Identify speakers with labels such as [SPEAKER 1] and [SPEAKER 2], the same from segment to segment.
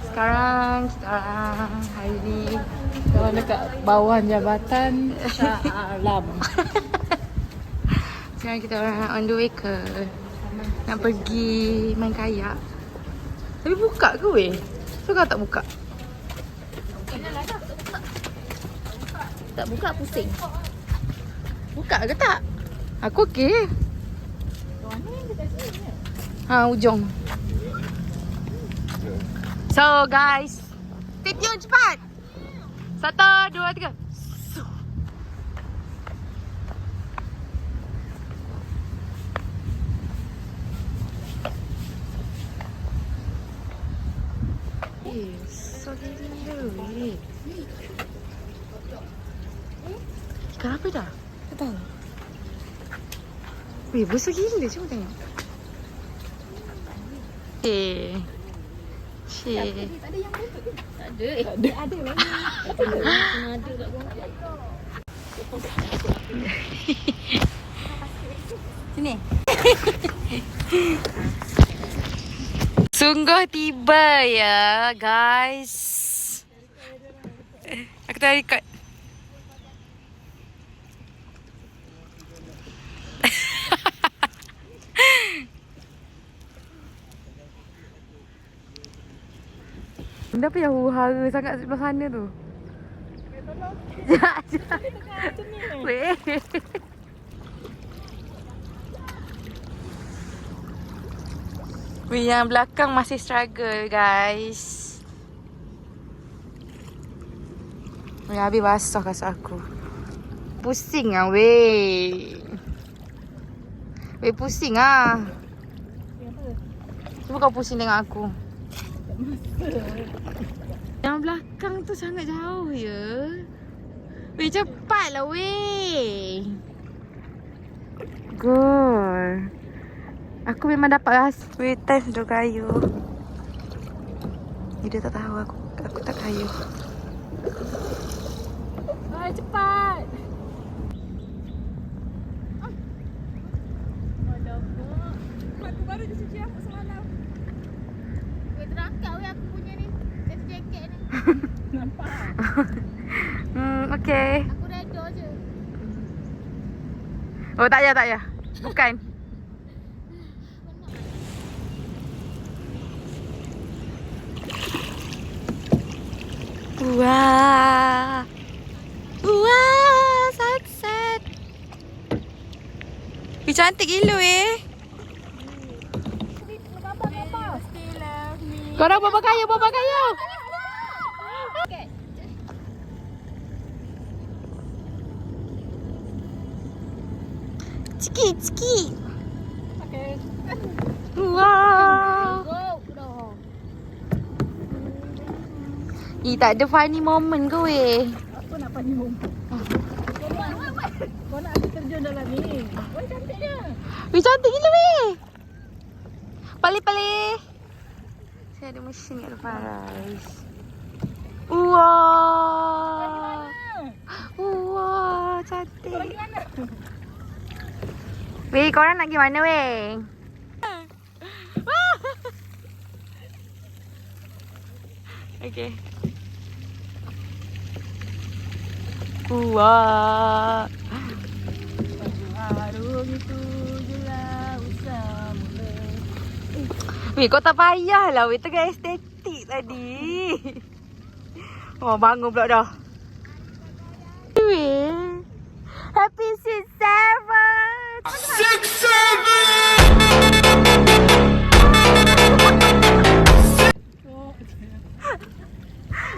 [SPEAKER 1] Sekarang kita orang hari ni
[SPEAKER 2] Kalau dekat bawah jabatan Shah Alam.
[SPEAKER 1] sekarang kita orang on the way ke nak pergi main kayak. Tapi buka ke weh? So kau tak buka?
[SPEAKER 2] Tak buka pusing.
[SPEAKER 1] Buka ke tak? Aku okey. Ha, ujung. So guys, stay tune cepat. 1, 2, 3. So gila weh. Ikan apa dah?
[SPEAKER 2] Tak tahu.
[SPEAKER 1] Weh, besar gila. Cuba tengok. Eh. Cik.
[SPEAKER 2] Tak ada yang betul ke? Tak ada. Ada lagi. Kena ada kat bawah.
[SPEAKER 1] Sini. Sungguh tiba ya, guys. Aku tadi kat benda apa yang huru-hara sangat sebelah sana tu? Sekejap. Weh. Weh, yang belakang masih struggle, guys. Weh, habis basah kasut aku. Pusing ah, weh. Weh, pusing ah. Cuba kau pusing tengok aku. Yang belakang tu sangat jauh ya. Weh, cepatlah weh. Good. Aku memang dapat rasa. Weh, time dah kayu. Dia tak tahu aku tak kayu.
[SPEAKER 2] Hai, cepat. Aku baru je cuci rambut semalam. Weh, terangkat weh aku punya ni. Satu jaket ni. Nampak?
[SPEAKER 1] Okay.
[SPEAKER 2] Aku redo je.
[SPEAKER 1] Oh, tak payah. Bukan. Wah. Wah, sunset. Wih, cantik gila weh. Korang bawa kayu. Ciki.
[SPEAKER 2] Okay.
[SPEAKER 1] Wah.
[SPEAKER 2] Go. Dah.
[SPEAKER 1] Tak ada funny moment ke weh?
[SPEAKER 2] Apa nak pani moment? Kau nak aku terjun dalam ni. Wah, cantiknya.
[SPEAKER 1] Wih, cantik gila weh. Pali. Saya ada mesin kat lepas. Wah. Wah, cantik.
[SPEAKER 2] Kau lagi mana?
[SPEAKER 1] Weh, korang nak pergi mana weh? Okay. Wah.
[SPEAKER 2] Harung itu je lah usah mula.
[SPEAKER 1] Weh, kau tak payahlah weh, tengah estetik tadi. Oh, bangun pula dah. Weh. Happy 6-7. 6-7.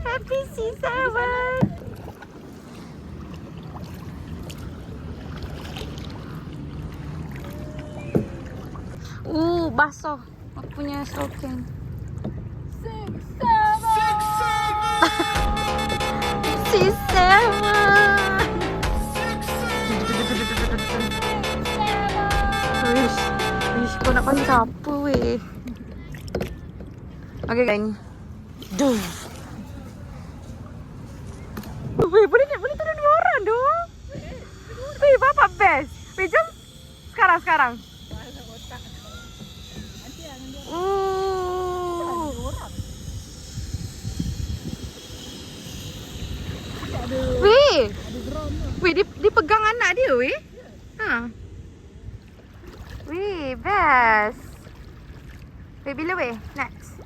[SPEAKER 1] Happy 6-7. Basah. Aku punya slogan.
[SPEAKER 2] 6-7.
[SPEAKER 1] 6-7. Wish, kau nak panggil siapa weh? Okay kan. Duh. Weh, boleh turun 2 orang tu. Weh, bapak best. Weh, jom. Sekarang. dia pegang anak dia weh. Ha. Weh, best. Weh, bila weh? Next.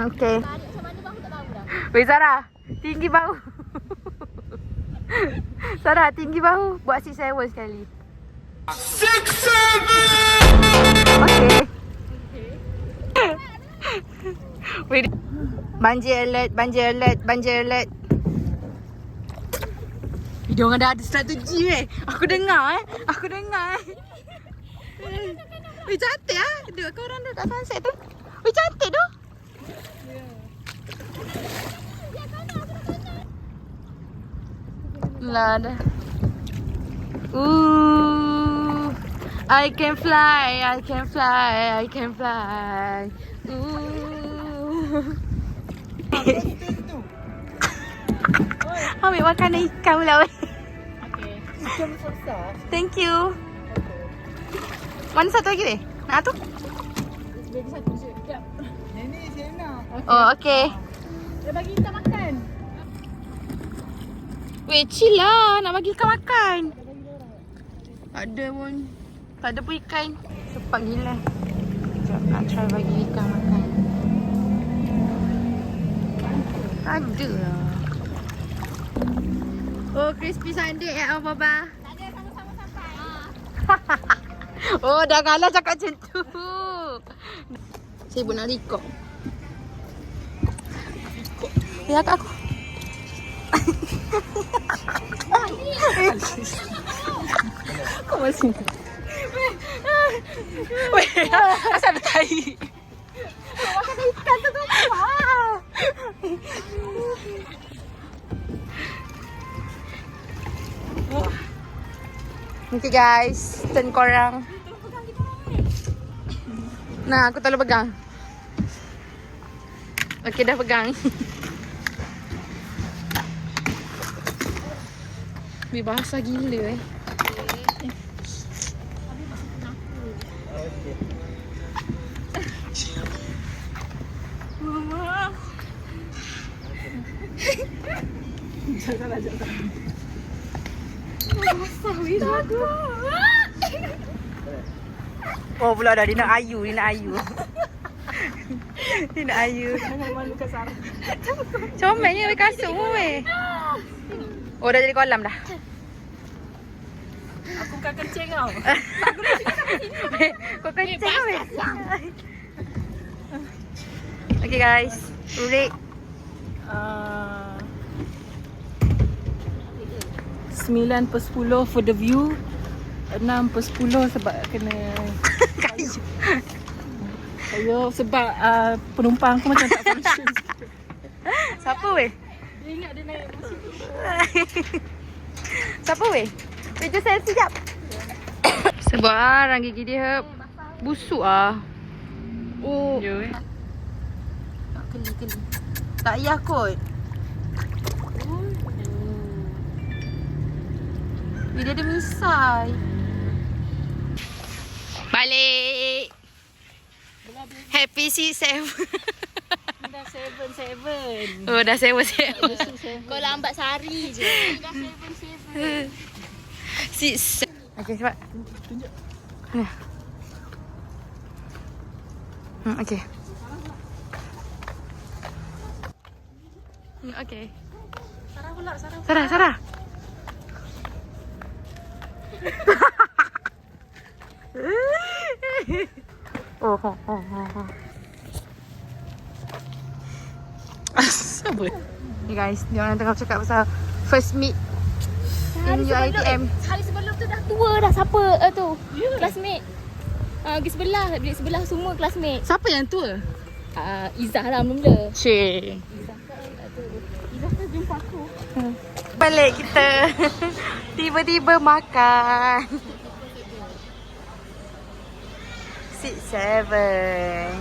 [SPEAKER 1] Okay.
[SPEAKER 2] Tarik macam mana bang, tak tahu dah.
[SPEAKER 1] Weh Sarah, tinggi bahu. Sarah, tinggi bahu. Buat 6-7 sekali. 6-7. Okay. Weh, banjir alert, banjir alert, banjir alert. Dia orang dah ada strategi weh. Aku dengar Aku dengar Weh, cantik ah. Duduk korang duduk kat sunset tu. Weh, cantik tu. Lah dah. I can fly, I can fly, I can fly. Ambil makanan ikan pula weh.
[SPEAKER 2] Okay.
[SPEAKER 3] Ikan besar.
[SPEAKER 1] Thank you. Mana satu lagi weh? Nak tu?
[SPEAKER 2] Bagi satu je. Sekejap.
[SPEAKER 3] Nenek saya nak.
[SPEAKER 1] Oh, okay.
[SPEAKER 2] Dia bagi kita makan.
[SPEAKER 1] Weh, chill lah. Nak bagi ikan makan. Tak ada pun. Tak ada pun ikan. Cepat gila. Sekejap nak try bagi ikan makan. Tak ada lah. Oh, crispy sundae ya Baba.
[SPEAKER 2] Tak ada, sama-sama sampai.
[SPEAKER 1] Oh, dah kalah cakap macam tu. Saya pun nak record. Ya, kat aku. Kau masih ni. Weh, asal ada tahi. Makan ikan tu apa? Okay guys, turn korang. Nah, aku tak boleh pegang. Okay, dah pegang. Weh, basah gila Mama.
[SPEAKER 3] Janganlah, jangan.
[SPEAKER 1] Basah weh aku. Oh pula dah, dia nak ayu, dia nak ayu. Dia nak ayu.
[SPEAKER 3] Jangan malukan Sarah.
[SPEAKER 1] Comelnya weh kasut pun weh. Oh, dah jadi kolam dah.
[SPEAKER 3] Aku bukan kencing tau.
[SPEAKER 1] Weh, kau kencing kau weh. Okay guys, rate
[SPEAKER 3] 9/10 for the view. 6/10 sebab kena
[SPEAKER 1] kayu.
[SPEAKER 3] Ayo sebab penumpang aku macam tak function.
[SPEAKER 1] Siapa weh?
[SPEAKER 3] Dia ingat dia naik bus.
[SPEAKER 1] Siapa weh? Weh, jom selfie sekejap. Sebab orang gigi dia busuk ah. Oh.
[SPEAKER 3] Ya weh.
[SPEAKER 1] Tak keli-keli. Tak payah kot. Dia ada misai. Balik. Happy 6-7.
[SPEAKER 3] Dah 7.
[SPEAKER 1] Oh, dah 7.
[SPEAKER 2] Kau lambat sehari je. Dah 7.
[SPEAKER 1] 6. Okay, cepat.
[SPEAKER 3] Tunjuk.
[SPEAKER 1] Mana? Okay. Okay.
[SPEAKER 3] Sarah pula, Sarah.
[SPEAKER 1] Sarah. Oh.
[SPEAKER 3] Asal
[SPEAKER 1] Ni guys, dia orang tengah cakap pasal first meet in UiTM.
[SPEAKER 2] Hari sebelum tu dah tua dah siapa tu? Classmate. Pergi sebelah, bilik sebelah semua classmate.
[SPEAKER 1] Siapa yang tua?
[SPEAKER 2] Izzah lah mula-mula.
[SPEAKER 1] Cik.
[SPEAKER 2] Izzah tu jumpa aku.
[SPEAKER 1] Balik kita. Tiba-tiba makan. 6-7.